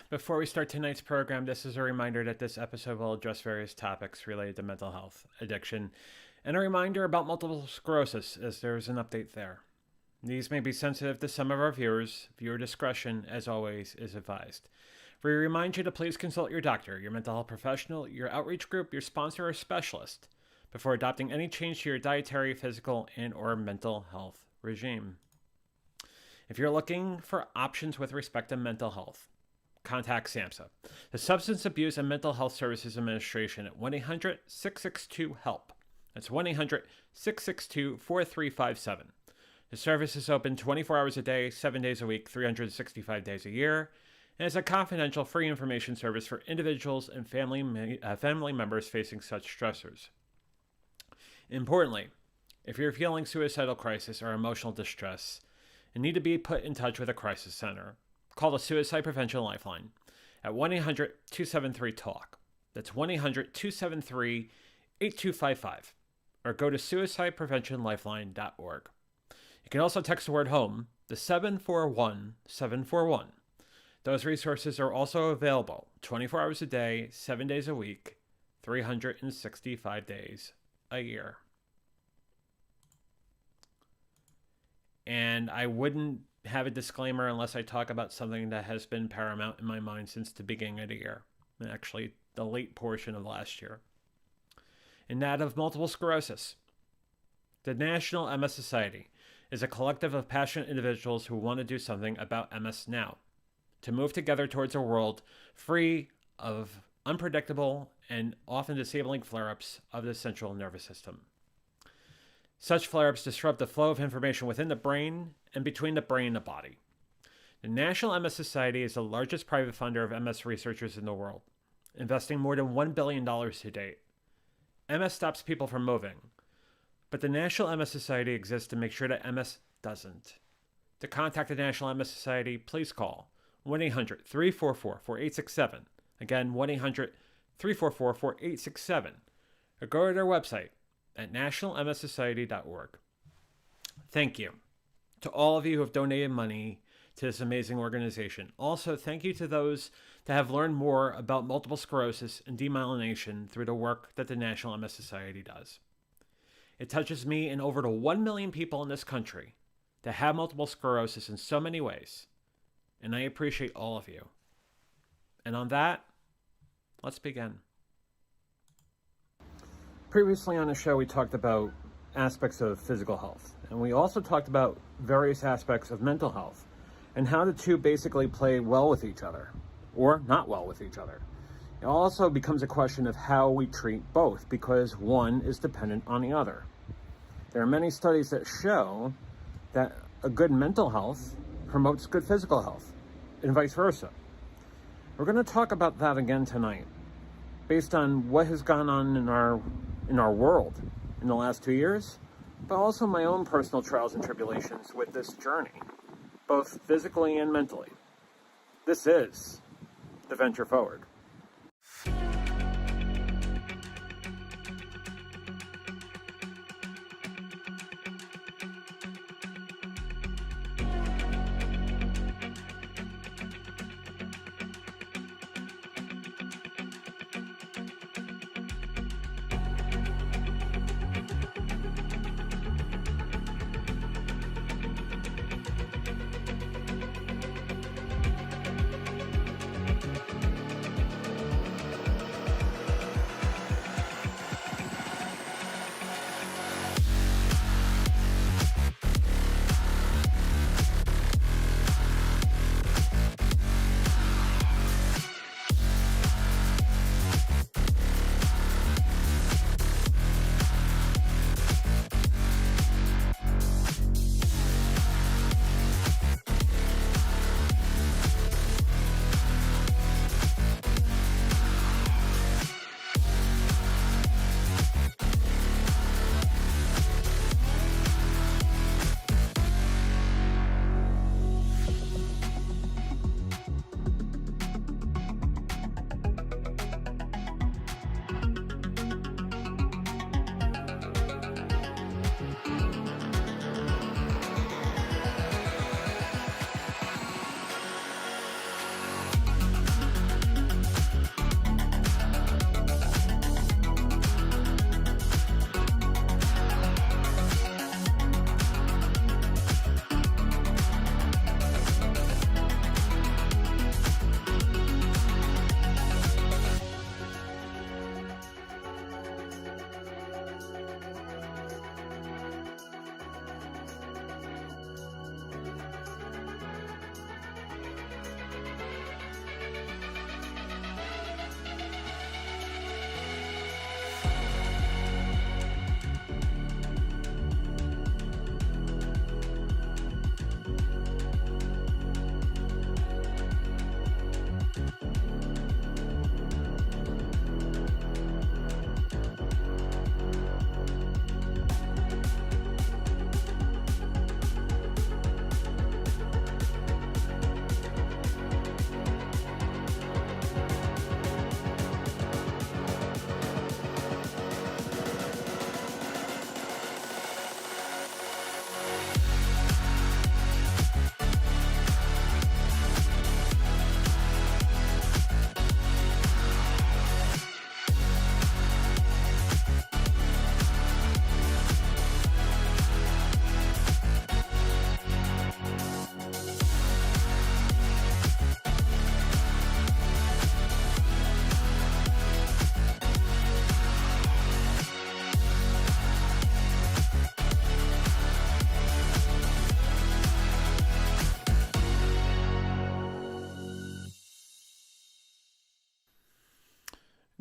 Before we start tonight's program, this is a reminder that this episode will address various topics related to mental health, addiction, and a reminder about multiple sclerosis, as there is an update there. These may be sensitive to some of our viewers. Viewer discretion, as always, is advised. We remind you to please consult your doctor, your mental health professional, your outreach group, your sponsor, or specialist before adopting any change to your dietary, physical, and/or mental health regime. If you're looking for options with respect to mental health, contact SAMHSA, the Substance Abuse and Mental Health Services Administration, at 1-800-662-HELP. That's 1-800-662-4357. The service is open 24 hours a day, 7 days a week, 365 days a year, and is a confidential free information service for individuals and family members facing such stressors. Importantly, if you're feeling suicidal crisis or emotional distress and need to be put in touch with a crisis center, call the Suicide Prevention Lifeline at 1-800-273-TALK. That's 1-800-273-8255. Or go to suicidepreventionlifeline.org. You can also text the word HOME to 741-741. Those resources are also available 24 hours a day, 7 days a week, 365 days a year. And I wouldn't have a disclaimer unless I talk about something that has been paramount in my mind since the beginning of the year, and actually the late portion of last year, and that of multiple sclerosis. The National MS Society is a collective of passionate individuals who want to do something about MS now, to move together towards a world free of unpredictable and often disabling flare-ups of the central nervous system. Such flare-ups disrupt the flow of information within the brain and between the brain and the body. The National MS Society is the largest private funder of MS researchers in the world, investing more than $1 billion to date. MS stops people from moving, but the National MS Society exists to make sure that MS doesn't. To contact the National MS Society, please call 1-800-344-4867. Again, 1-800-344-4867. Or go to their website at nationalmssociety.org. Thank you to all of you who have donated money to this amazing organization. Also, thank you to those that have learned more about multiple sclerosis and demyelination through the work that the National MS Society does. It touches me and over to 1 million people in this country that have multiple sclerosis in so many ways, and I appreciate all of you. And on that, let's begin. Previously on the show, we talked about aspects of physical health, and we also talked about various aspects of mental health and how the two basically play well with each other, or not well with each other. It also becomes a question of how we treat both, because one is dependent on the other. There are many studies that show that a good mental health promotes good physical health, and vice versa. We're going to talk about that again tonight, based on what has gone on in our world in the last 2 years, but also my own personal trials and tribulations with this journey, both physically and mentally. This is the Venture Forward.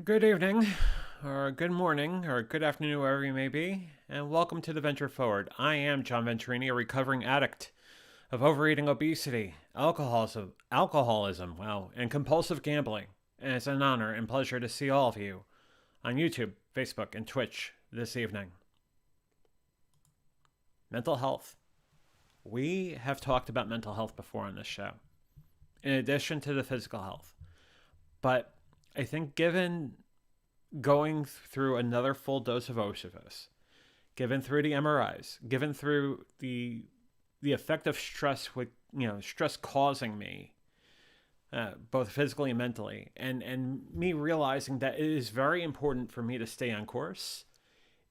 Good evening, or good morning, or good afternoon, wherever you may be, and welcome to the Venture Forward. I am John Venturini, a recovering addict of overeating, obesity, alcoholism, and compulsive gambling. And it's an honor and pleasure to see all of you on YouTube, Facebook, and Twitch this evening. Mental health. We have talked about mental health before on this show, in addition to the physical health. But I think given going through another full dose of ocrevus, given through the MRIs, given through the effect of stress with stress causing me, both physically and mentally, and me realizing that it is very important for me to stay on course,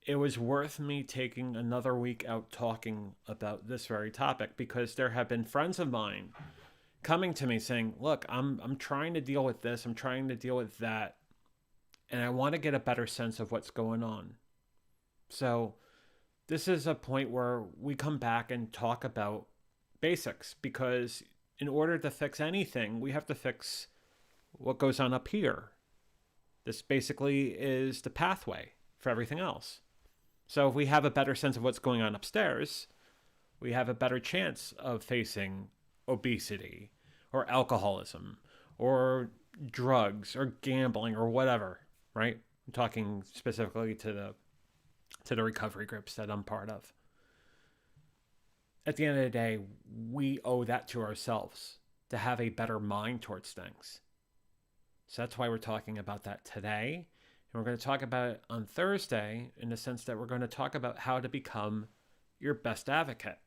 it was worth me taking another week out talking about this very topic, because there have been friends of mine coming to me saying, look, I'm trying to deal with this, I'm trying to deal with that, and I want to get a better sense of what's going on. So this is a point where we come back and talk about basics, because in order to fix anything, we have to fix what goes on up here. This basically is the pathway for everything else. So if we have a better sense of what's going on upstairs, we have a better chance of facing obesity or alcoholism or drugs or gambling or whatever, right? I'm talking specifically to the recovery groups that I'm part of. At the end of the day, we owe that to ourselves to have a better mind towards things. So that's why we're talking about that today. And we're going to talk about it on Thursday, in the sense that we're going to talk about how to become your best advocate.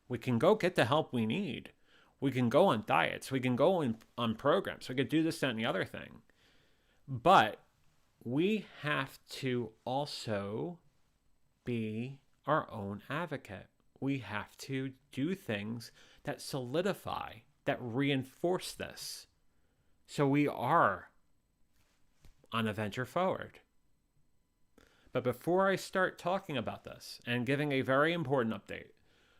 We can go get the help we need. We can go on diets. We can go on programs. We could do this, that, and the other thing. But we have to also be our own advocate. We have to do things that solidify, that reinforce this, so we are on a venture forward. But before I start talking about this and giving a very important update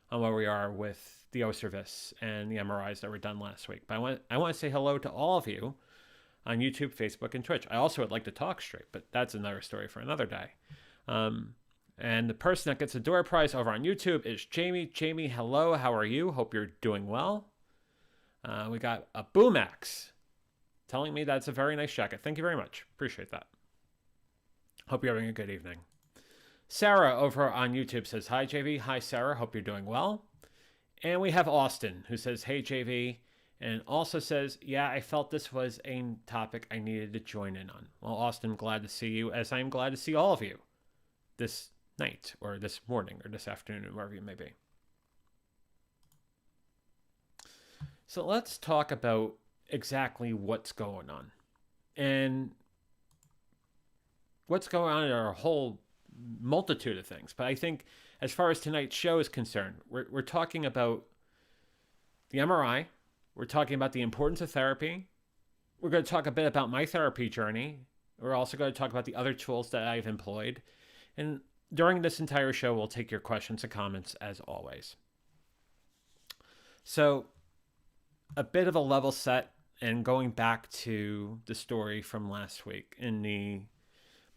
on where we are with the ocrevus and the MRIs that were done last week, but I want to say hello to all of you on YouTube, Facebook, and Twitch. I also would like to talk straight, but that's another story for another day. And the person that gets the door prize over on YouTube is Jamie. Jamie, hello. How are you? Hope you're doing well. We got a Boomax telling me that's a very nice jacket. Thank you very much. Appreciate that. Hope you're having a good evening. Sarah over on YouTube says, hi, JV. Hi, Sarah. Hope you're doing well. And we have Austin, who says, hey, JV. And also says, yeah, I felt this was a topic I needed to join in on. Well, Austin, glad to see you, as I'm glad to see all of you this night or this morning or this afternoon, wherever you may be. So let's talk about exactly what's going on. And what's going on are a whole multitude of things. But I think as far as tonight's show is concerned, we're talking about the MRI. We're talking about the importance of therapy. We're going to talk a bit about my therapy journey. We're also going to talk about the other tools that I've employed. And during this entire show, we'll take your questions and comments as always. So a bit of a level set, and going back to the story from last week in the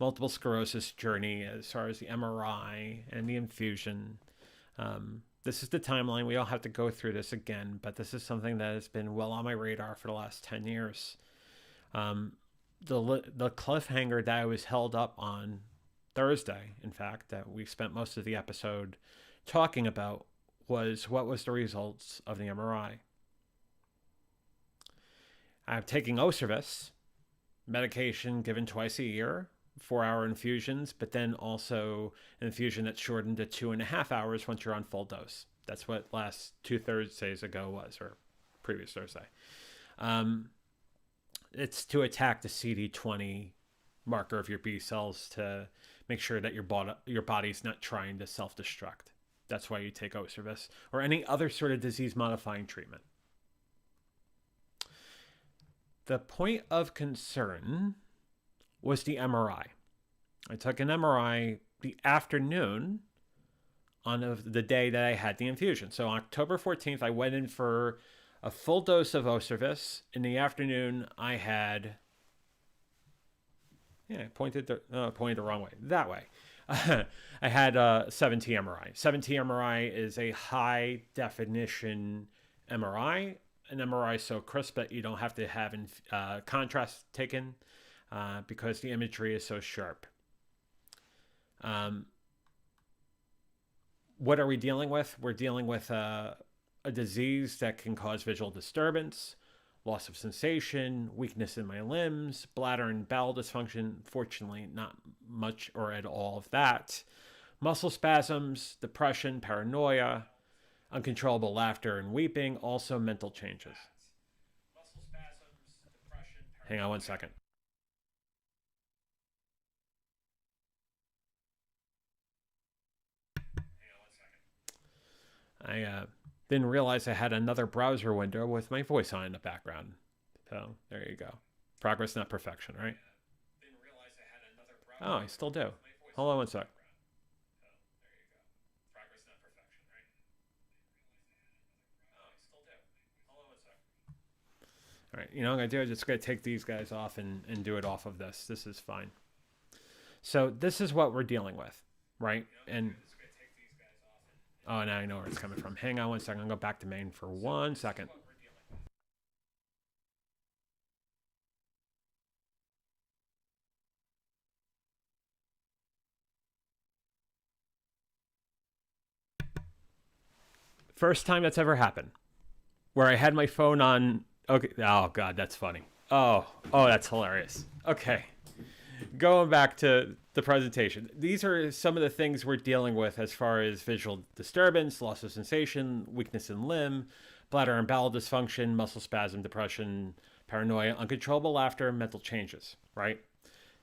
multiple sclerosis journey, as far as the MRI and the infusion. This is the timeline. We don't have to go through this again, but this is something that has been well on my radar for the last 10 years. The cliffhanger that I was held up on Thursday, in fact, that we spent most of the episode talking about, was what was the results of the MRI. I'm taking ocrevus, medication given twice a year, 4-hour infusions, but then also an infusion that's shortened to 2.5 hours once you're on full dose. That's what last 2 Thursdays ago was, or previous Thursday. It's to attack the CD20 marker of your B cells to make sure that your body's not trying to self-destruct. That's why you take ocrevus or any other sort of disease-modifying treatment. The point of concern was the MRI. I took an MRI the afternoon on the day that I had the infusion. So on October 14th, I went in for a full dose of ocrevus. In the afternoon, I had Yeah, pointed the wrong way. That way. I had 7T MRI. 7T MRI is a high definition MRI. An MRI so crisp that you don't have to have contrast taken because the imagery is so sharp. Um, what are we dealing with? We're dealing with a disease that can cause visual disturbance, loss of sensation, weakness in my limbs, bladder and bowel dysfunction. Fortunately, not much or at all of that. Muscle spasms, depression, paranoia, uncontrollable laughter and weeping, also mental changes. Hang on one second. I didn't realize I had another browser window with my voice on in the background. So there you go. Progress, not perfection, right? Oh, I still do. Hold on one sec. All right, you know what I'm gonna do? I'm just gonna take these guys off and do it off of this. This is fine. So this is what we're dealing with, right? And oh, now I know where it's coming from. Hang on one second. I'll go back to main for 1 second. First time that's ever happened, where I had my phone on. Okay. Oh God, that's funny. Oh, that's hilarious. Okay, going back to the presentation. These are some of the things we're dealing with as far as visual disturbance, loss of sensation, weakness in limb, bladder and bowel dysfunction, muscle spasm, depression, paranoia, uncontrollable laughter, mental changes, right?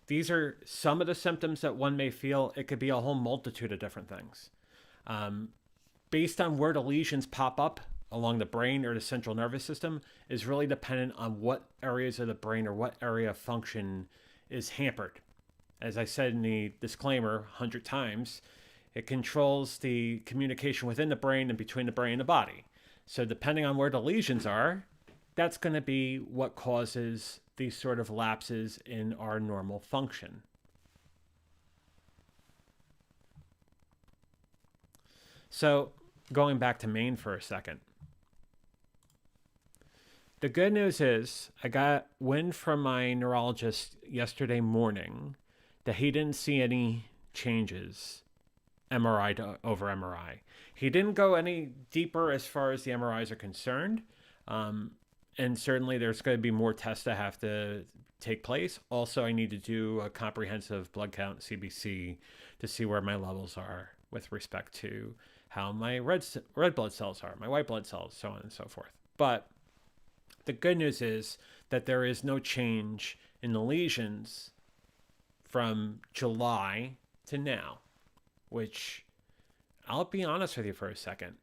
These are some of the symptoms that one may feel. It could be a whole multitude of different things. Um, Based on where the lesions pop up along the brain or the central nervous system is really dependent on what areas of the brain or what area of function is hampered. As I said in the disclaimer 100 times, it controls the communication within the brain and between the brain and the body. So depending on where the lesions are, that's going to be what causes these sort of lapses in our normal function. So going back to Maine for a second. The good news is I got wind from my neurologist yesterday morning that he didn't see any changes MRI to over MRI. He didn't go any deeper as far as the MRIs are concerned. And certainly there's going to be more tests that have to take place. Also, I need to do a comprehensive blood count, CBC, to see where my levels are with respect to how my red blood cells are, my white blood cells, so on and so forth. But the good news is that there is no change in the lesions from July to now, which I'll be honest with you for a second.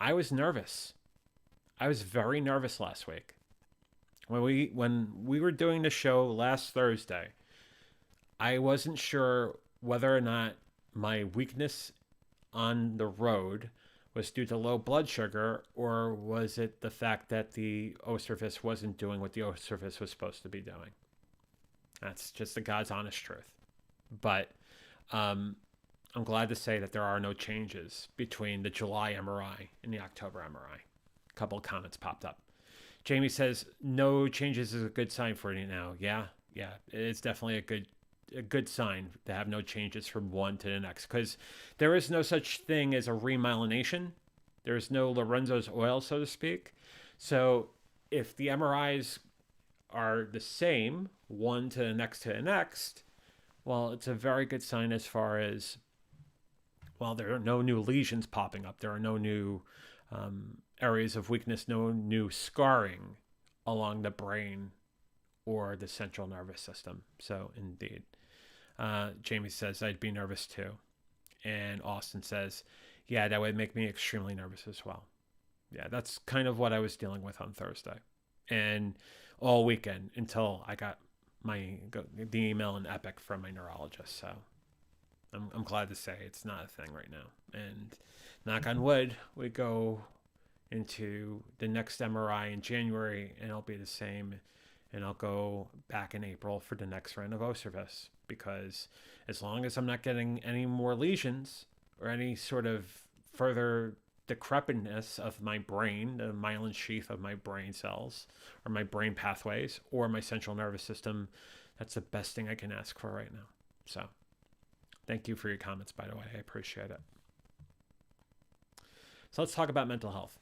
I was nervous. I was very nervous last week. When we were doing the show last Thursday, I wasn't sure whether or not my weakness on the road was due to low blood sugar, or was it the fact that the ocrevus wasn't doing what the ocrevus was supposed to be doing? That's just the God's honest truth. But I'm glad to say that there are no changes between the July MRI and the October MRI. A couple of comments popped up. Jamie says no changes is a good sign for you now. Yeah, it's definitely a good sign to have no changes from one to the next, because there is no such thing as a remyelination. There's no Lorenzo's oil, so to speak. So if the MRIs are the same, one to the next, well, it's a very good sign as far as, well, there are no new lesions popping up. There are no new areas of weakness, no new scarring along the brain or the central nervous system. So indeed. Jamie says, I'd be nervous too. And Austin says, yeah, that would make me extremely nervous as well. Yeah, that's kind of what I was dealing with on Thursday and all weekend until I got the email in Epic from my neurologist. So I'm glad to say it's not a thing right now. And knock on wood, we go into the next MRI in January and it'll be the same. And I'll go back in April for the next round of ocrevus, because as long as I'm not getting any more lesions or any sort of further decrepitness of my brain, the myelin sheath of my brain cells or my brain pathways or my central nervous system, that's the best thing I can ask for right now. So thank you for your comments, by the way. I appreciate it. So let's talk about mental health,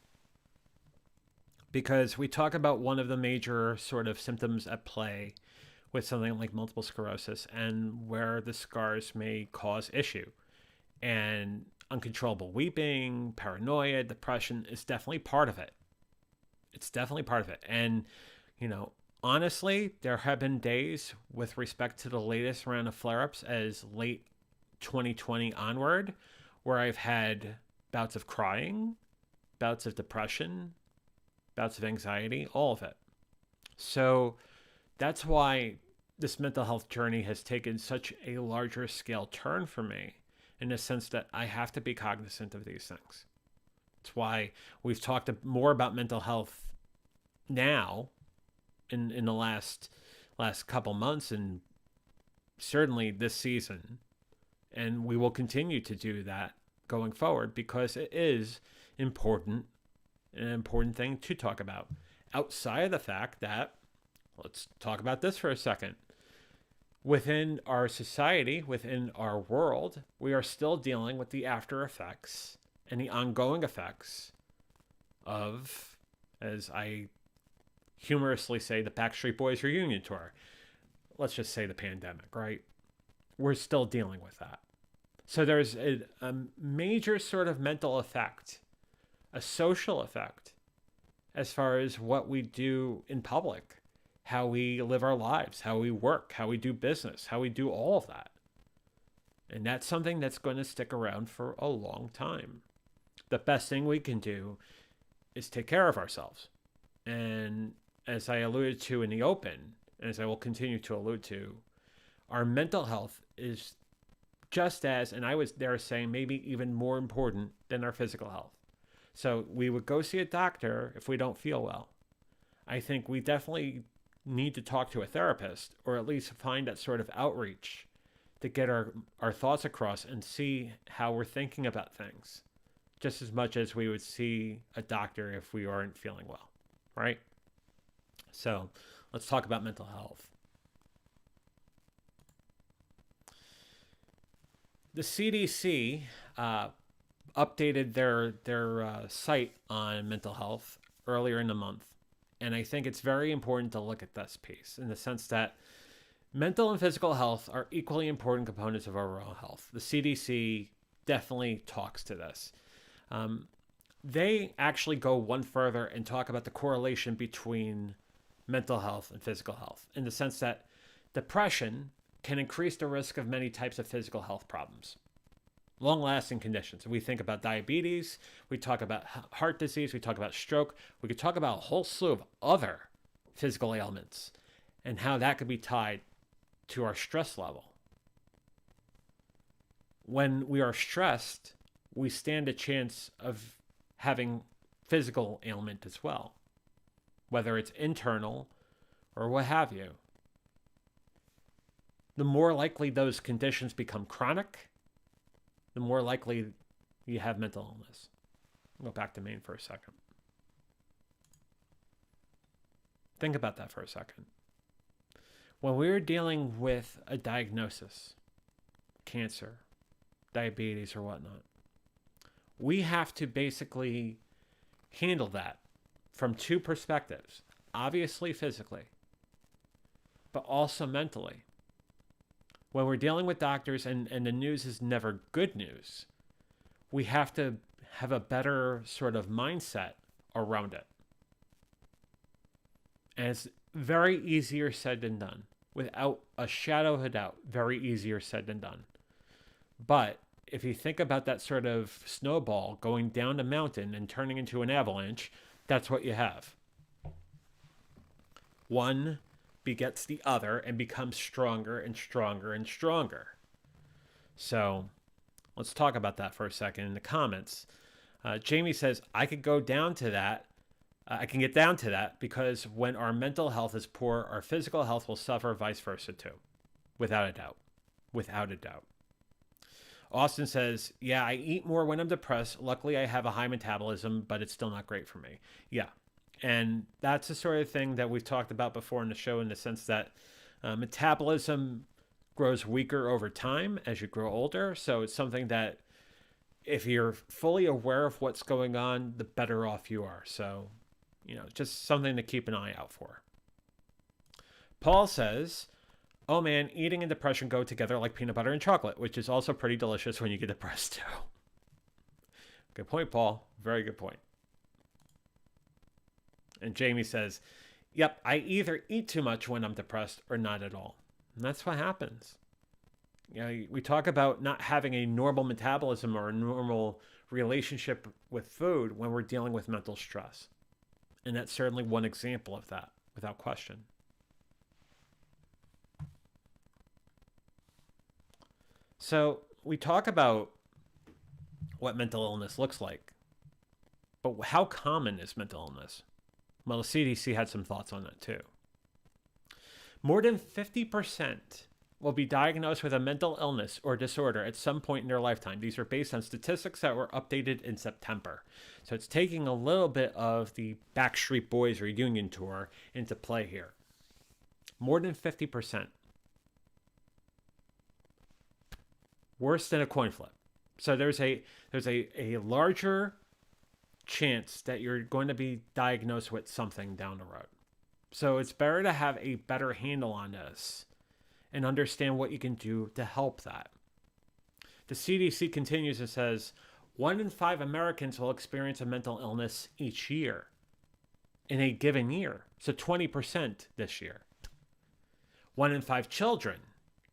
because we talk about one of the major sort of symptoms at play with something like multiple sclerosis and where the scars may cause issue. And uncontrollable weeping, paranoia, depression is definitely part of it. It's definitely part of it. And, honestly, there have been days with respect to the latest round of flare-ups as late 2020 onward where I've had bouts of crying, bouts of depression, bouts of anxiety, all of it. So that's why this mental health journey has taken such a larger scale turn for me, in the sense that I have to be cognizant of these things. It's why we've talked more about mental health now in the last couple months, and certainly this season. And we will continue to do that going forward, because it is important, an important thing to talk about. Outside of the fact that, let's talk about this for a second. Within our society, within our world, we are still dealing with the after effects and the ongoing effects of, as I humorously say, the Backstreet Boys reunion tour. Let's just say the pandemic, right? We're still dealing with that. So there's a major sort of mental effect, a social effect, as far as what we do in public, how we live our lives, how we work, how we do business, how we do all of that. And that's something that's going to stick around for a long time. The best thing we can do is take care of ourselves. And as I alluded to in the open, and as I will continue to allude to, our mental health is just as, and I was dare say, maybe even more important than our physical health. So we would go see a doctor if we don't feel well. I think we definitely need to talk to a therapist, or at least find that sort of outreach to get our thoughts across and see how we're thinking about things, just as much as we would see a doctor if we aren't feeling well, right? So let's talk about mental health. The CDC updated their site on mental health earlier in the month. And I think it's very important to look at this piece in the sense that mental and physical health are equally important components of overall health. The CDC definitely talks to this. They actually go one further and talk about the correlation between mental health and physical health, in the sense that depression can increase the risk of many types of physical health problems, long-lasting conditions. We think about diabetes, we talk about heart disease, we talk about stroke, we could talk about a whole slew of other physical ailments and how that could be tied to our stress level. When we are stressed, we stand a chance of having physical ailment as well, whether it's internal or what have you. The more likely those conditions become chronic, the more likely you have mental illness. I'll go back to Maine for a second. Think about that for a second. When we're dealing with a diagnosis, cancer, diabetes, or whatnot, we have to basically handle that from two perspectives. Obviously physically, but also mentally. When we're dealing with doctors and the news is never good news, we have to have a better sort of mindset around it. And it's very easier said than done. Without a shadow of a doubt, very easier said than done. But if you think about that sort of snowball going down the mountain and turning into an avalanche, that's what you have. One begets the other and becomes stronger and stronger and stronger. So let's talk about that for a second in the comments. Jamie says, I could go down to that I can get down to that because when our mental health is poor, our physical health will suffer, vice versa too. Without a doubt. Without a doubt. Austin says, yeah, I eat more when I'm depressed. Luckily, I have a high metabolism, but it's still not great for me. Yeah. And that's the sort of thing that we've talked about before in the show, in the sense that metabolism grows weaker over time as you grow older. So it's something that if you're fully aware of what's going on, the better off you are. So, just something to keep an eye out for. Paul says, oh man, eating and depression go together like peanut butter and chocolate, which is also pretty delicious when you get depressed too. Good point, Paul. Very good point. And Jamie says, yep, I either eat too much when I'm depressed or not at all. And that's what happens. We talk about not having a normal metabolism or a normal relationship with food when we're dealing with mental stress. And that's certainly one example of that, without question. So we talk about what mental illness looks like, but how common is mental illness? Well, the CDC had some thoughts on that too. More than 50% will be diagnosed with a mental illness or disorder at some point in their lifetime. These are based on statistics that were updated in September. So it's taking a little bit of the Backstreet Boys reunion tour into play here. More than 50%. Worse than a coin flip. So there's a larger chance that you're going to be diagnosed with something down the road. So it's better to have a better handle on this and understand what you can do to help that. The CDC continues and says 1 in 5 Americans will experience a mental illness each year in a given year. So 20% this year. 1 in 5 children,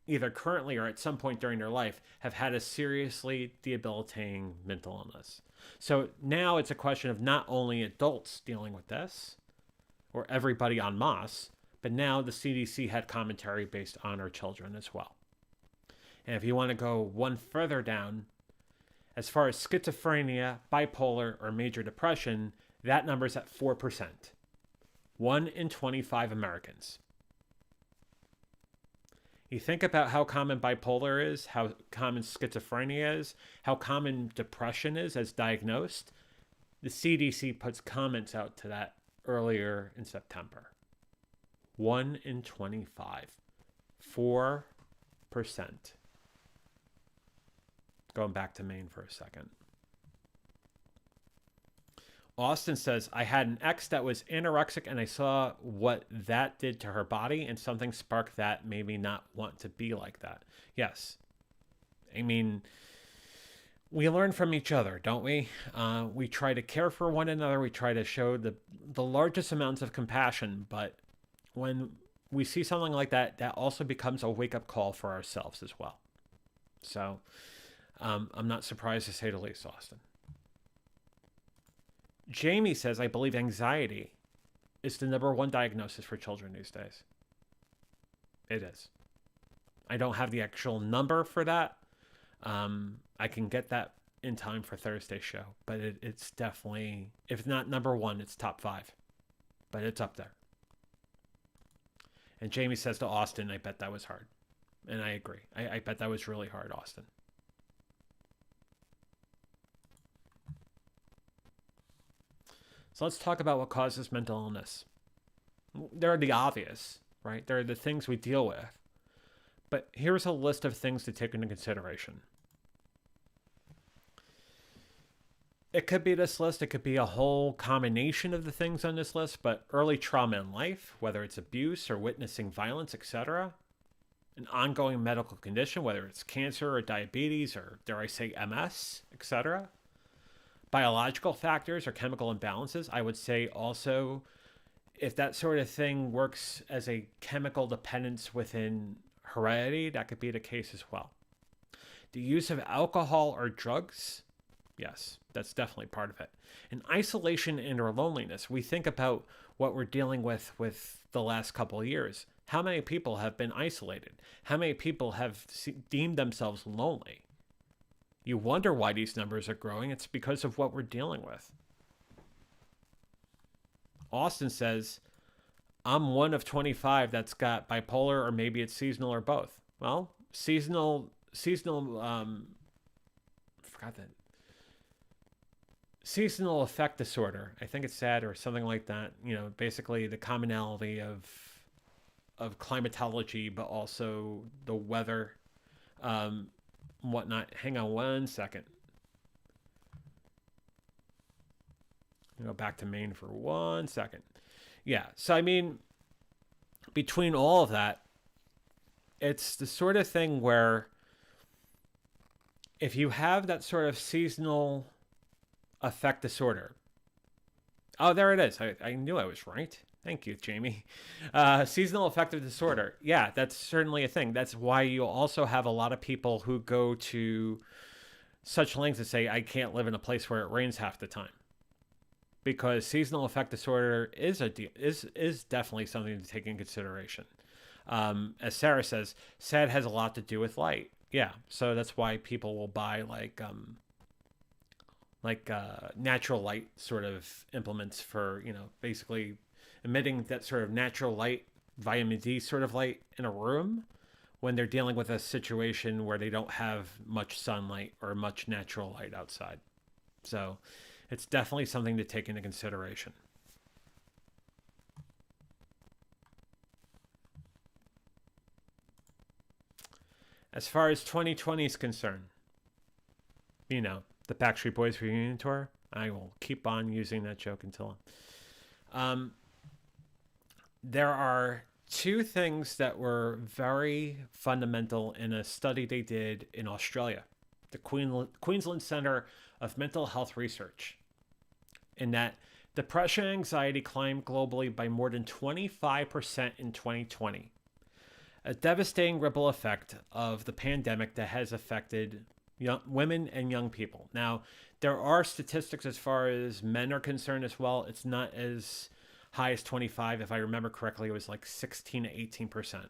either currently or at some point during their life, have had a seriously debilitating mental illness. So now it's a question of not only adults dealing with this, or everybody en masse, but now the CDC had commentary based on our children as well. And if you want to go one further down, as far as schizophrenia, bipolar, or major depression, that number's at 4%. 1 in 25 Americans. You think about how common bipolar is, how common schizophrenia is, how common depression is as diagnosed. The CDC puts comments out to that earlier in September. 1 in 25. 4%. Going back to Maine for a second. Austin says, I had an ex that was anorexic and I saw what that did to her body, and something sparked that made me not want to be like that. Yes. I mean, we learn from each other, don't we? We try to care for one another. We try to show the largest amounts of compassion. But when we see something like that, that also becomes a wake-up call for ourselves as well. So I'm not surprised to say the least, Austin. Jamie says, I believe anxiety is the #1 diagnosis for children these days. It is. I don't have the actual number for that. I can get that in time for Thursday's show, but it's definitely, if not #1, it's top 5. But it's up there. And Jamie says to Austin, I bet that was hard. And I agree. I bet that was really hard, Austin. So let's talk about what causes mental illness. They're the obvious, right? They're the things we deal with. But here's a list of things to take into consideration. It could be this list. It could be a whole combination of the things on this list, but early trauma in life, whether it's abuse or witnessing violence, etc. An ongoing medical condition, whether it's cancer or diabetes or, dare I say, MS, etc. Biological factors or chemical imbalances. I would say also, if that sort of thing works as a chemical dependence within heredity, that could be the case as well. The use of alcohol or drugs, yes, that's definitely part of it. And isolation and or loneliness. We think about what we're dealing with the last couple of years. How many people have been isolated? How many people have deemed themselves lonely? You wonder why these numbers are growing. It's because of what we're dealing with. Austin says, I'm one of 25 that's got bipolar, or maybe it's seasonal or both. Well, seasonal, forgot that. Seasonal affect disorder. I think it's SAD or something like that. You know, basically the commonality of climatology, but also the weather, whatnot. Hang on one second. Go back to Maine for 1 second. Yeah. So, I mean, between all of that, it's the sort of thing where if you have that sort of seasonal affect disorder. Oh, there it is. I knew I was right. Thank you, Jamie. Seasonal affective disorder. Yeah, that's certainly a thing. That's why you also have a lot of people who go to such lengths to say, I can't live in a place where it rains half the time. Because seasonal affect disorder is definitely something to take in consideration. As Sarah says, SAD has a lot to do with light. Yeah, so that's why people will buy natural light sort of implements for, basically emitting that sort of natural light, vitamin D sort of light in a room when they're dealing with a situation where they don't have much sunlight or much natural light outside. So it's definitely something to take into consideration. As far as 2020 is concerned, the Backstreet Boys reunion tour, I will keep on using that joke until. There are two things that were very fundamental in a study they did in Australia, the Queensland Centre of Mental Health Research, in that depression and anxiety climbed globally by more than 25% in 2020. A devastating ripple effect of the pandemic that has affected women and young people. Now, there are statistics as far as men are concerned as well. It's not as high as 25. If I remember correctly, it was like 16 to 18%.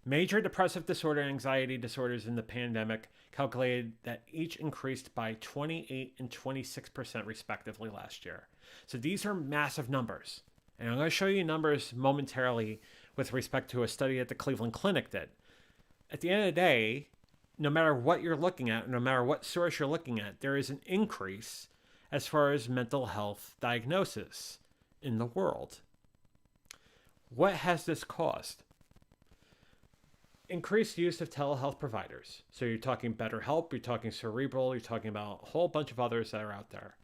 Major depressive disorder and anxiety disorders in the pandemic calculated that each increased by 28 and 26% respectively last year. So these are massive numbers. And I'm going to show you numbers momentarily with respect to a study that the Cleveland Clinic did. At the end of the day, no matter what you're looking at, no matter what source you're looking at, there is an increase as far as mental health diagnosis in the world. What has this caused? Increased use of telehealth providers. So you're talking BetterHelp, you're talking Cerebral, you're talking about a whole bunch of others that are out there.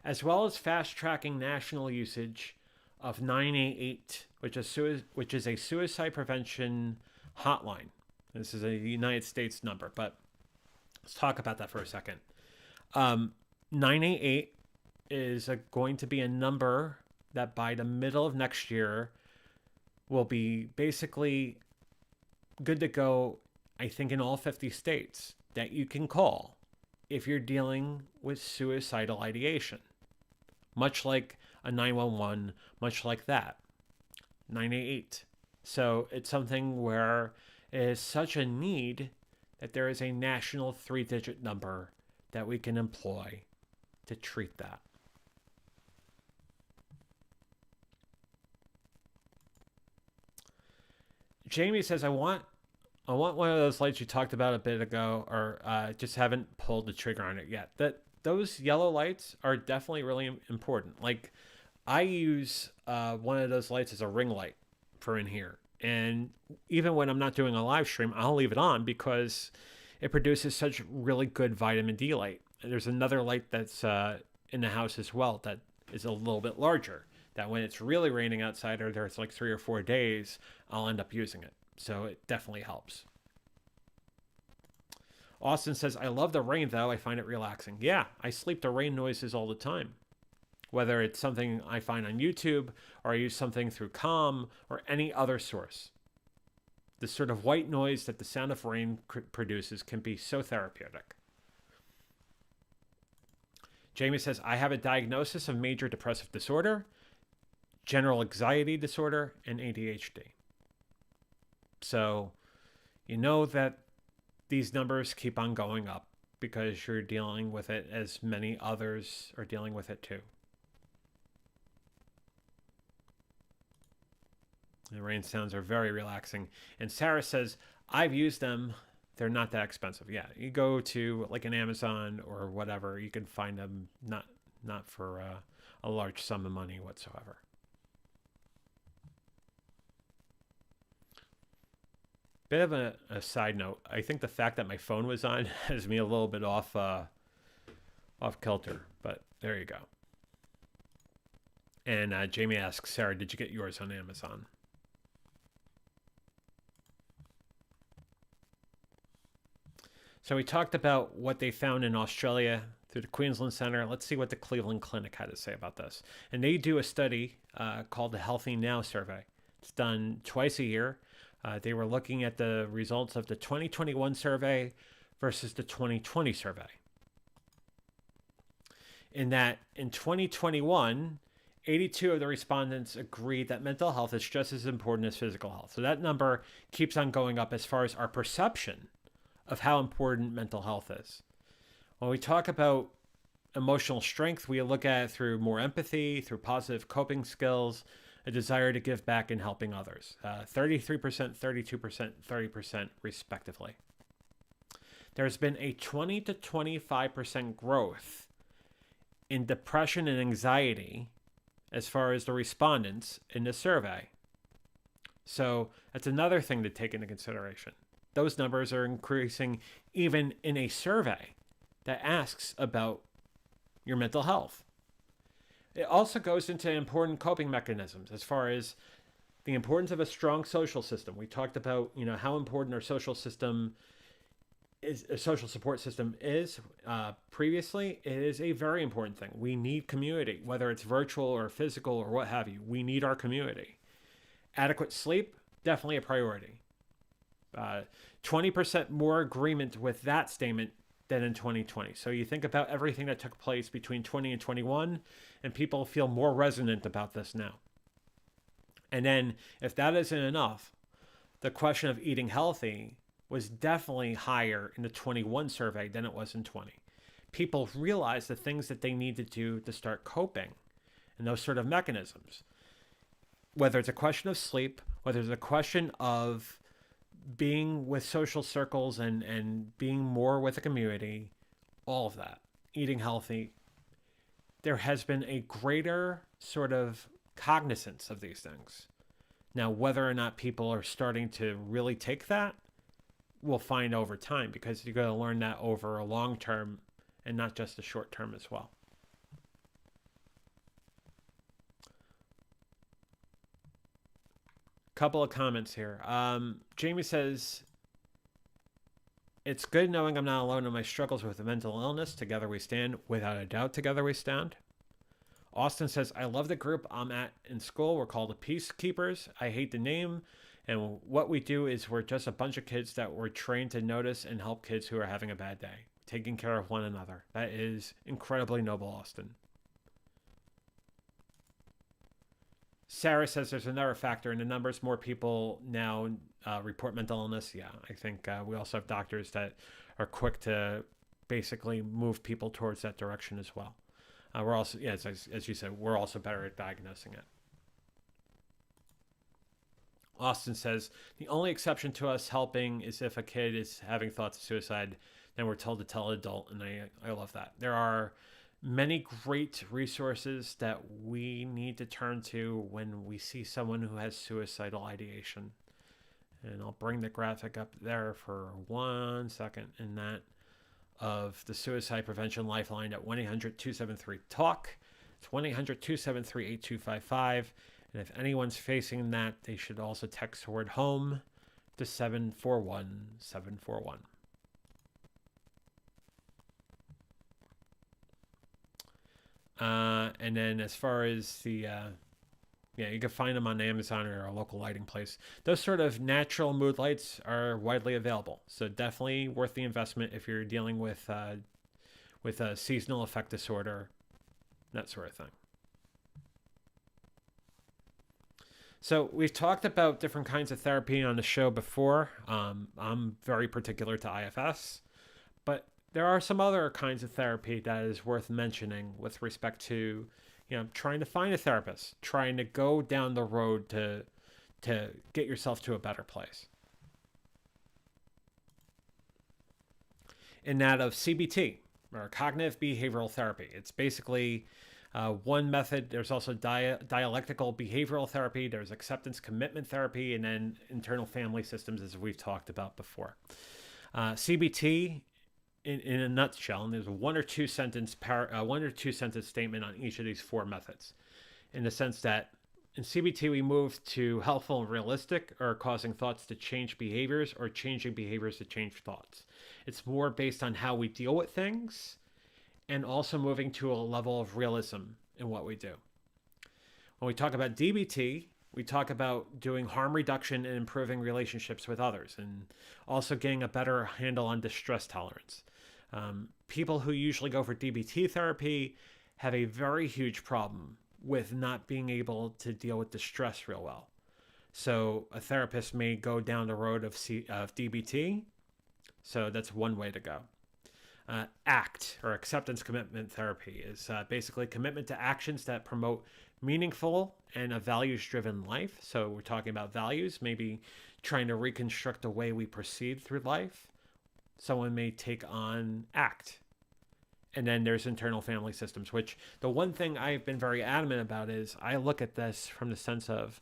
As well as fast-tracking national usage of 988, which is a suicide prevention hotline. This is a United States number, but let's talk about that for a second. 988 is going to be a number that by the middle of next year will be basically good to go, I think, in all 50 states that you can call if you're dealing with suicidal ideation. Much like a 911, much like that. 988. So it's something where it is such a need that there is a national 3-digit number that we can employ to treat that. Jamie says, I want one of those lights you talked about a bit ago, or just haven't pulled the trigger on it yet. Those yellow lights are definitely really important. Like, I use one of those lights as a ring light for in here. And even when I'm not doing a live stream, I'll leave it on because it produces such really good vitamin D light. And there's another light that's in the house as well that is a little bit larger, that when it's really raining outside or there's like 3 or 4 days, I'll end up using it. So it definitely helps. Austin says, I love the rain, though. I find it relaxing. Yeah, I sleep to rain noises all the time. Whether it's something I find on YouTube or I use something through Calm or any other source. The sort of white noise that the sound of rain produces can be so therapeutic. Jamie says, I have a diagnosis of major depressive disorder, general anxiety disorder, and ADHD. So you know that these numbers keep on going up because you're dealing with it as many others are dealing with it too. The rain sounds are very relaxing. And Sarah says, I've used them. They're not that expensive. Yeah, you go to like an Amazon or whatever, you can find them not for a large sum of money whatsoever. Bit of a side note. I think the fact that my phone was on has me a little bit off kilter, but there you go. And Jamie asks, Sarah, did you get yours on Amazon? So we talked about what they found in Australia through the Queensland Center. Let's see what the Cleveland Clinic had to say about this. And they do a study called the Healthy Now Survey. It's done twice a year. They were looking at the results of the 2021 survey versus the 2020 survey. In that, in 2021, 82 of the respondents agreed that mental health is just as important as physical health. So that number keeps on going up as far as our perception of how important mental health is. When we talk about emotional strength, we look at it through more empathy, through positive coping skills, a desire to give back and helping others. 33%, 32%, 30% respectively. There's been a 20 to 25% growth in depression and anxiety as far as the respondents in the survey. So that's another thing to take into consideration. Those numbers are increasing even in a survey that asks about your mental health. It also goes into important coping mechanisms as far as the importance of a strong social system. We talked about, how important our social system is, a social support system is previously. It is a very important thing. We need community, whether it's virtual or physical or what have you. We need our community. Adequate sleep, definitely a priority. 20% more agreement with that statement than in 2020. So you think about everything that took place between 20 and 21, and people feel more resonant about this now. And then if that isn't enough, the question of eating healthy was definitely higher in the 21 survey than it was in 20. People realized the things that they need to do to start coping and those sort of mechanisms. Whether it's a question of sleep, whether it's a question of being with social circles and being more with a community, all of that, eating healthy, there has been a greater sort of cognizance of these things. Now, whether or not people are starting to really take that, we'll find over time, because you're going to learn that over a long term and not just a short term as well. Couple of comments here. Jamie says, it's good knowing I'm not alone in my struggles with a mental illness. Together we stand. Without a doubt, together we stand. Austin says, I love the group I'm at in school. We're called the Peacekeepers. I hate the name. And what we do is we're just a bunch of kids that were trained to notice and help kids who are having a bad day, taking care of one another. That is incredibly noble, Austin. Sarah says there's another factor in the numbers. More people now report mental illness. Yeah, I think we also have doctors that are quick to basically move people towards that direction as well. We're also, yeah, as you said, we're also better at diagnosing it. Austin says, the only exception to us helping is if a kid is having thoughts of suicide, then we're told to tell an adult, and I love that. There are many great resources that we need to turn to when we see someone who has suicidal ideation. And I'll bring the graphic up there for 1 second, in that of the Suicide Prevention Lifeline at 1-800-273-TALK. It's 1-800-273-8255. And if anyone's facing that, they should also text the word home to 741-741. And then as far as the, you can find them on Amazon or a local lighting place. Those sort of natural mood lights are widely available. So definitely worth the investment if you're dealing with a seasonal affect disorder, that sort of thing. So we've talked about different kinds of therapy on the show before. I'm very particular to IFS, but there are some other kinds of therapy that is worth mentioning with respect to, trying to find a therapist, trying to go down the road to to get yourself to a better place. In that of CBT, or cognitive behavioral therapy, it's basically one method. There's also dialectical behavioral therapy, there's acceptance commitment therapy, and then internal family systems, as we've talked about before. CBT, in a nutshell, and there's a one or two sentence statement on each of these four methods, in the sense that in CBT we move to helpful and realistic, or causing thoughts to change behaviors, or changing behaviors to change thoughts. It's more based on how we deal with things, and also moving to a level of realism in what we do. When we talk about DBT, we talk about doing harm reduction and improving relationships with others, and also getting a better handle on distress tolerance. People who usually go for DBT therapy have a very huge problem with not being able to deal with distress real well. So a therapist may go down the road of DBT. So that's one way to go. ACT, or acceptance commitment therapy, is basically commitment to actions that promote meaningful and a values-driven life. So we're talking about values, maybe trying to reconstruct the way we proceed through life. Someone may take on ACT. And then there's internal family systems, which the one thing I've been very adamant about is I look at this from the sense of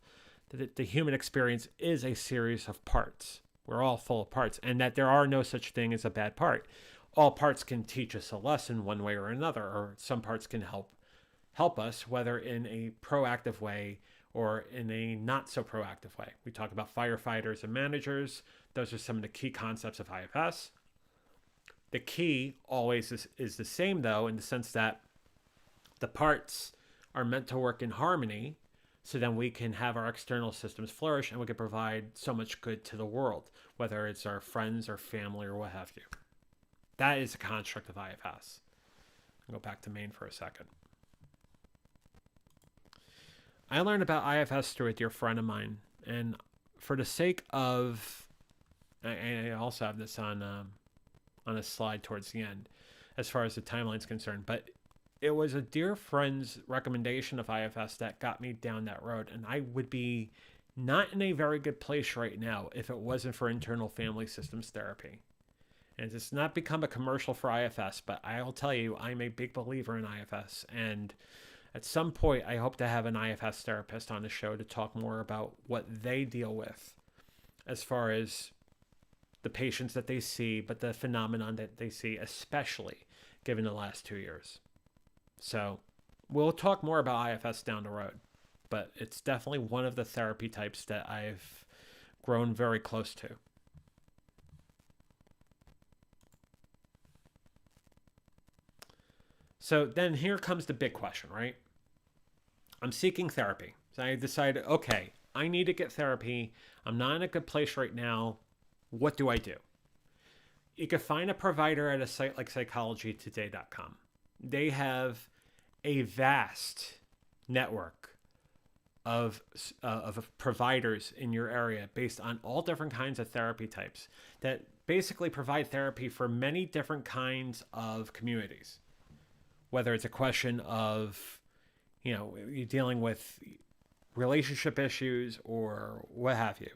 that the human experience is a series of parts. We're all full of parts, and that there are no such thing as a bad part. All parts can teach us a lesson one way or another, or some parts can help us, whether in a proactive way or in a not so proactive way. We talk about firefighters and managers. Those are some of the key concepts of IFS. The key always is the same, though, in the sense that the parts are meant to work in harmony, so then we can have our external systems flourish and we can provide so much good to the world, whether it's our friends or family or what have you. That is a construct of IFS. I'll go back to main for a second. I learned about IFS through a dear friend of mine, and for the sake of, I also have this on a slide towards the end, as far as the timeline is concerned, but it was a dear friend's recommendation of IFS that got me down that road, and I would be not in a very good place right now if it wasn't for internal family systems therapy. And it's not become a commercial for IFS, but I'll tell you, I'm a big believer in IFS, and at some point I hope to have an IFS therapist on the show to talk more about what they deal with as far as the patients that they see, but the phenomenon that they see, especially given the last 2 years. So we'll talk more about IFS down the road, but it's definitely one of the therapy types that I've grown very close to. So then here comes the big question, right? I'm seeking therapy. So I decided, okay, I need to get therapy. I'm not in a good place right now. What do I do? You can find a provider at a site like psychologytoday.com. They have a vast network of providers in your area based on all different kinds of therapy types that basically provide therapy for many different kinds of communities. Whether it's a question of, you're dealing with relationship issues or what have you.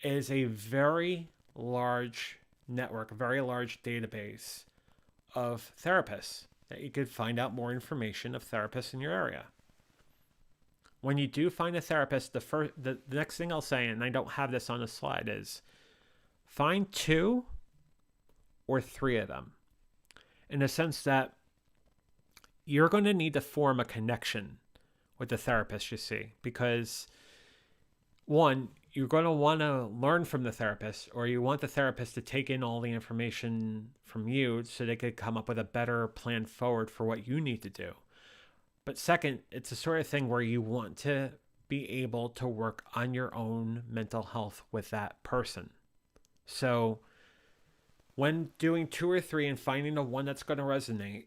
It is a very large network, a very large database of therapists that you could find out more information of therapists in your area. When you do find a therapist, the next thing I'll say, and I don't have this on the slide, is find 2 or 3 of them, in the sense that you're going to need to form a connection with the therapist you see, because one, you're going to want to learn from the therapist, or you want the therapist to take in all the information from you so they could come up with a better plan forward for what you need to do. But second, it's the sort of thing where you want to be able to work on your own mental health with that person. So when doing 2 or 3 and finding the one that's going to resonate,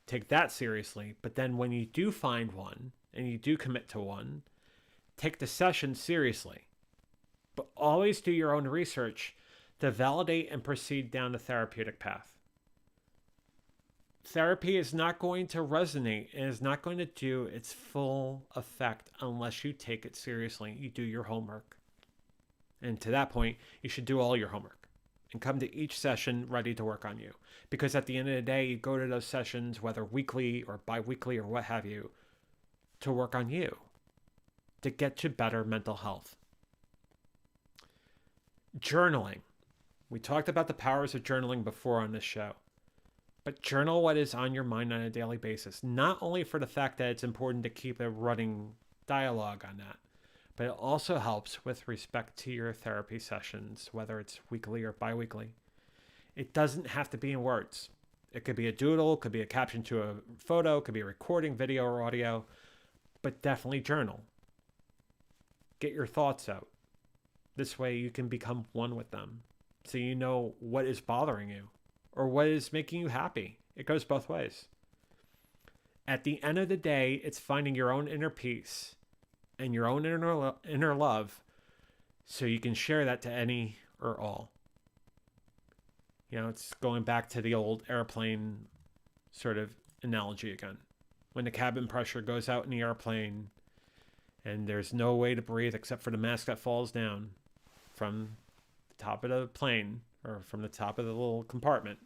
take that seriously. But then when you do find one and you do commit to one, take the session seriously. But always do your own research to validate and proceed down the therapeutic path. therapy is not going to resonate and is not going to do its full effect unless you take it seriously. You do your homework. And to that point, you should do all your homework and come to each session ready to work on you. Because at the end of the day, you go to those sessions, whether weekly or bi-weekly or what have you, to work on you, to get to better mental health. Journaling. We talked about the powers of journaling before on this show. But journal what is on your mind on a daily basis, not only for the fact that it's important to keep a running dialogue on that, but it also helps with respect to your therapy sessions, whether it's weekly or bi-weekly. It doesn't have to be in words. It could be a doodle, could be a caption to a photo, could be a recording, video or audio, but definitely journal. Get your thoughts out. This way you can become one with them, so you know what is bothering you or what is making you happy. It goes both ways. At the end of the day, it's finding your own inner peace and your own inner love so you can share that to any or all. You know, it's going back to the old airplane sort of analogy again. When the cabin pressure goes out in the airplane and there's no way to breathe except for the mask that falls down from the top of the plane or from the top of the little compartment,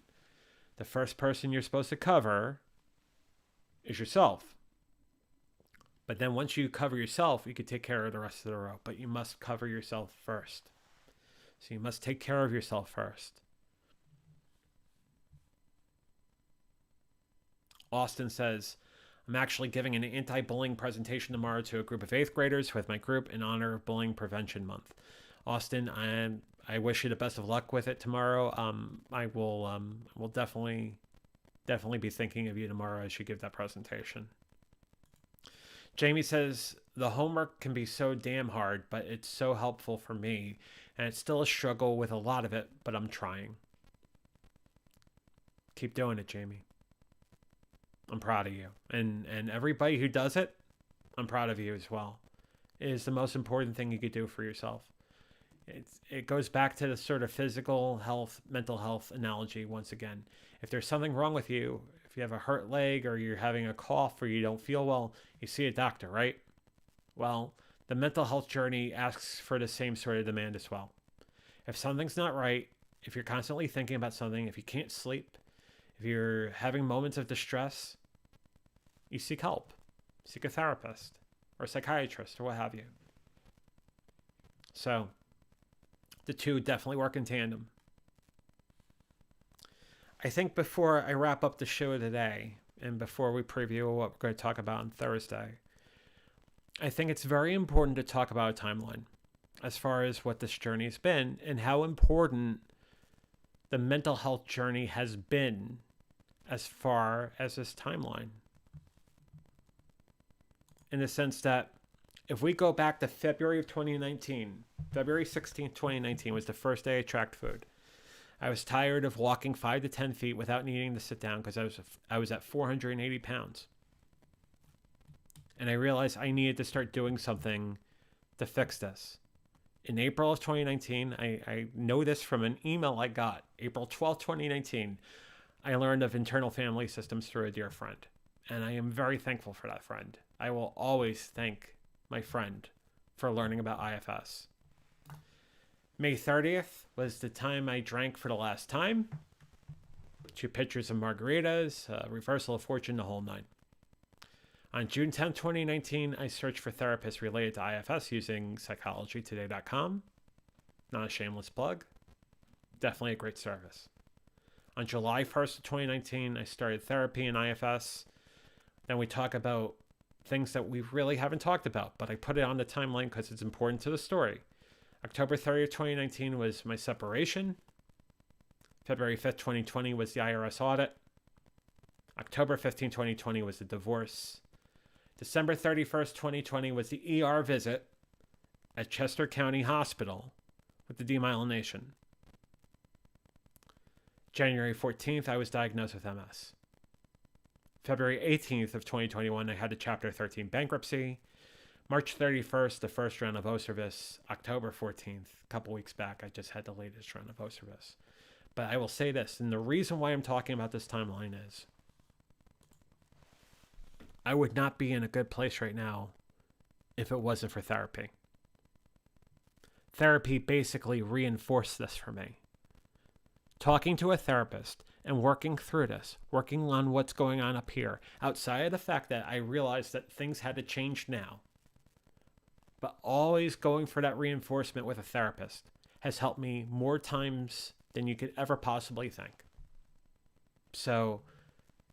the first person you're supposed to cover is yourself. But then once you cover yourself, you can take care of the rest of the row. But you must cover yourself first. So you must take care of yourself first. Austin says, I'm actually giving an anti-bullying presentation tomorrow to a group of 8th graders with my group in honor of Bullying Prevention Month. Austin, I wish you the best of luck with it tomorrow. I will definitely be thinking of you tomorrow as you give that presentation. Jamie says, the homework can be so damn hard, but it's so helpful for me. And it's still a struggle with a lot of it, but I'm trying. Keep doing it, Jamie. I'm proud of you. And everybody who does it, I'm proud of you as well. It is the most important thing you could do for yourself. It goes back to the sort of physical health, mental health analogy once again. If there's something wrong with you, if you have a hurt leg or you're having a cough or you don't feel well, you see a doctor, right? Well, the mental health journey asks for the same sort of demand as well. If something's not right, if you're constantly thinking about something, if you can't sleep, if you're having moments of distress, you seek help. Seek a therapist or a psychiatrist or what have you. So the two definitely work in tandem. I think before I wrap up the show today and before we preview what we're going to talk about on Thursday, I think it's very important to talk about a timeline as far as what this journey's been and how important the mental health journey has been as far as this timeline. In the sense that if we go back to February of 2019, February 16th, 2019 was the first day I tracked food. I was tired of walking 5 to 10 feet without needing to sit down because I was at 480 pounds. And I realized I needed to start doing something to fix this. In April of 2019, I know this from an email I got, April 12th, 2019, I learned of internal family systems through a dear friend. And I am very thankful for that friend. I will always thank my friend for learning about IFS. May 30th was the time I drank for the last time. 2 pitchers of margaritas, reversal of fortune, the whole 9. On June 10th, 2019, I searched for therapists related to IFS using psychologytoday.com. Not a shameless plug. Definitely a great service. On July 1st of 2019, I started therapy in IFS. Then we talk about things that we really haven't talked about, but I put it on the timeline because it's important to the story. October 30th, 2019 was my separation. February 5th, 2020 was the IRS audit. October 15th, 2020 was the divorce. December 31st, 2020 was the ER visit at Chester County Hospital with the demyelination. January 14th, I was diagnosed with MS. February 18th of 2021, I had a Chapter 13 bankruptcy. March 31st, the first round of ocrevus. October 14th, a couple weeks back, I just had the latest round of ocrevus. But I will say this, and the reason why I'm talking about this timeline is I would not be in a good place right now if it wasn't for therapy. Therapy basically reinforced this for me. Talking to a therapist and working through this, working on what's going on up here, outside of the fact that I realized that things had to change now, but always going for that reinforcement with a therapist has helped me more times than you could ever possibly think. So,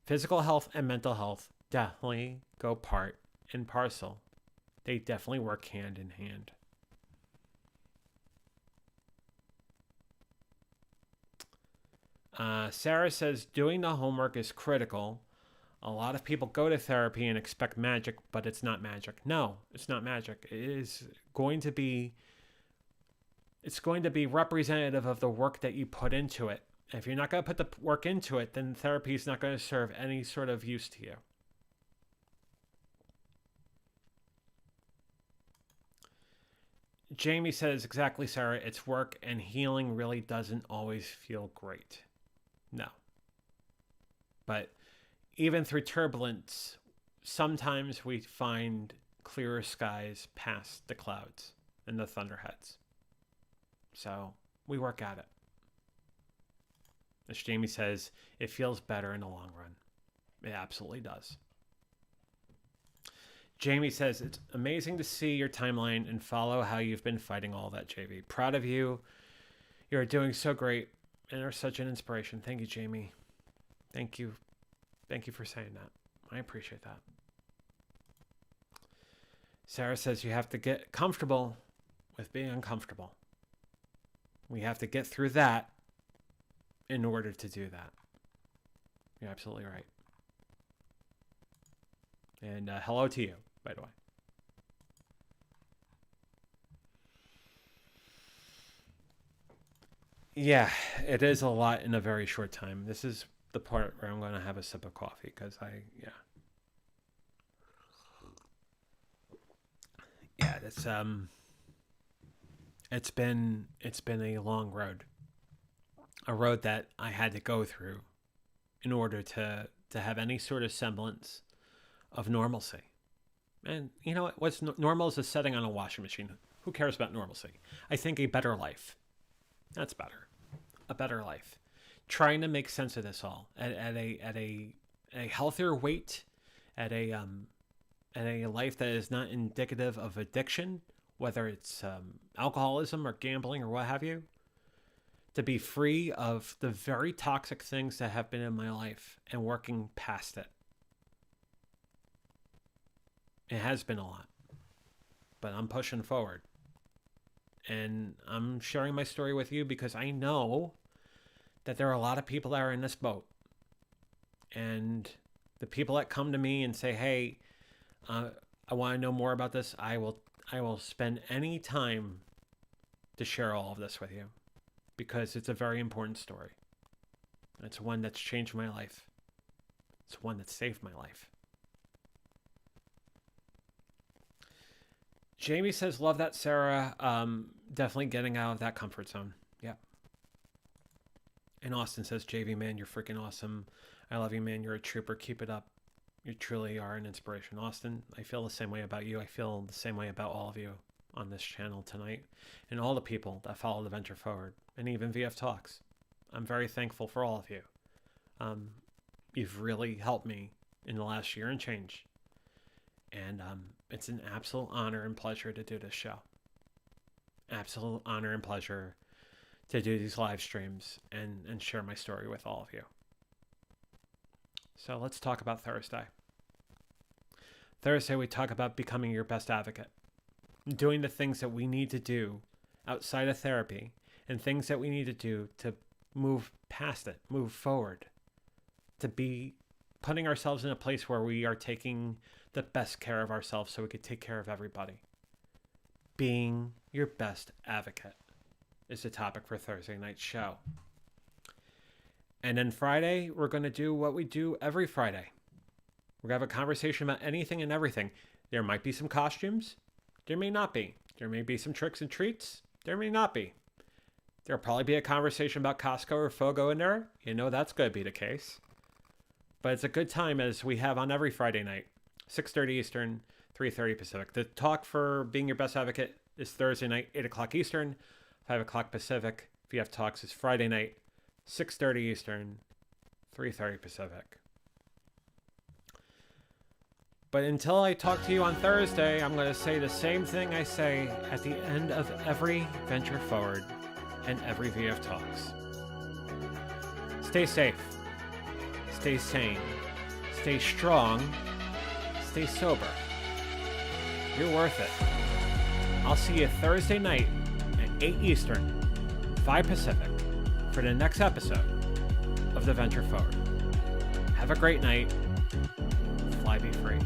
physical health and mental health definitely go part and parcel. They definitely work hand in hand. Sarah says doing the homework is critical. A lot of people go to therapy and expect magic, but it's not magic. No, it's not magic. It's going to be representative of the work that you put into it. If you're not going to put the work into it, then therapy is not going to serve any sort of use to you. Jamie says, exactly, Sarah, it's work, and healing really doesn't always feel great. No. But even through turbulence, sometimes we find clearer skies past the clouds and the thunderheads. So we work at it. As Jamie says, it feels better in the long run. It absolutely does. Jamie says, it's amazing to see your timeline and follow how you've been fighting all that, JV. Proud of you. You're doing so great and are such an inspiration. Thank you, Jamie. Thank you. Thank you for saying that. I appreciate that. Sarah says you have to get comfortable with being uncomfortable. We have to get through that in order to do that. You're absolutely right. And hello to you, by the way. Yeah, it is a lot in a very short time. This is the part where I'm going to have a sip of coffee because it's been a long road. A road that I had to go through in order to have any sort of semblance of normalcy. And you know what? What's normal is a setting on a washing machine. Who cares about normalcy? I think a better life. That's better. A better life. Trying to make sense of this all at a healthier weight, at a life that is not indicative of addiction, whether it's alcoholism or gambling or what have you. To be free of the very toxic things that have been in my life and working past it. It has been a lot, but I'm pushing forward. And I'm sharing my story with you because I know that there are a lot of people that are in this boat. And the people that come to me and say, hey, I want to know more about this, I will spend any time to share all of this with you because it's a very important story. It's one that's changed my life. It's one that saved my life. Jamie says, love that, Sarah. Definitely getting out of that comfort zone. Yep. And Austin says, JV, man, you're freaking awesome. I love you, man. You're a trooper. Keep it up. You truly are an inspiration. Austin, I feel the same way about you. I feel the same way about all of you on this channel tonight and all the people that follow the Venture Forward and even VF Talks. I'm very thankful for all of you. You've really helped me in the last year and change. And it's an absolute honor and pleasure to do this show. Absolute honor and pleasure to do these live streams and share my story with all of you. So let's talk about Thursday. Thursday, we talk about becoming your best advocate. Doing the things that we need to do outside of therapy and things that we need to do to move past it, move forward, to be putting ourselves in a place where we are taking the best care of ourselves so we could take care of everybody. Being your best advocate is the topic for Thursday night's show. And then Friday, we're going to do what we do every Friday. We're going to have a conversation about anything and everything. There might be some costumes. There may not be. There may be some tricks and treats. There may not be. There'll probably be a conversation about Costco or Fogo in there. You know that's going to be the case. But it's a good time as we have on every Friday night. 6:30 Eastern, 3:30 Pacific. The talk for Being Your Best Advocate is Thursday night, 8 o'clock Eastern, 5 o'clock Pacific. If you have talks, it's Friday night, 6:30 Eastern, 3:30 Pacific. But until I talk to you on Thursday, I'm going to say the same thing I say at the end of every Venture Forward and every VF Talks. Stay safe. Stay sane. Stay strong. Stay sober. You're worth it. I'll see you Thursday night at 8 Eastern, 5 Pacific for the next episode of the Venture Forward. Have a great night. Fly be free.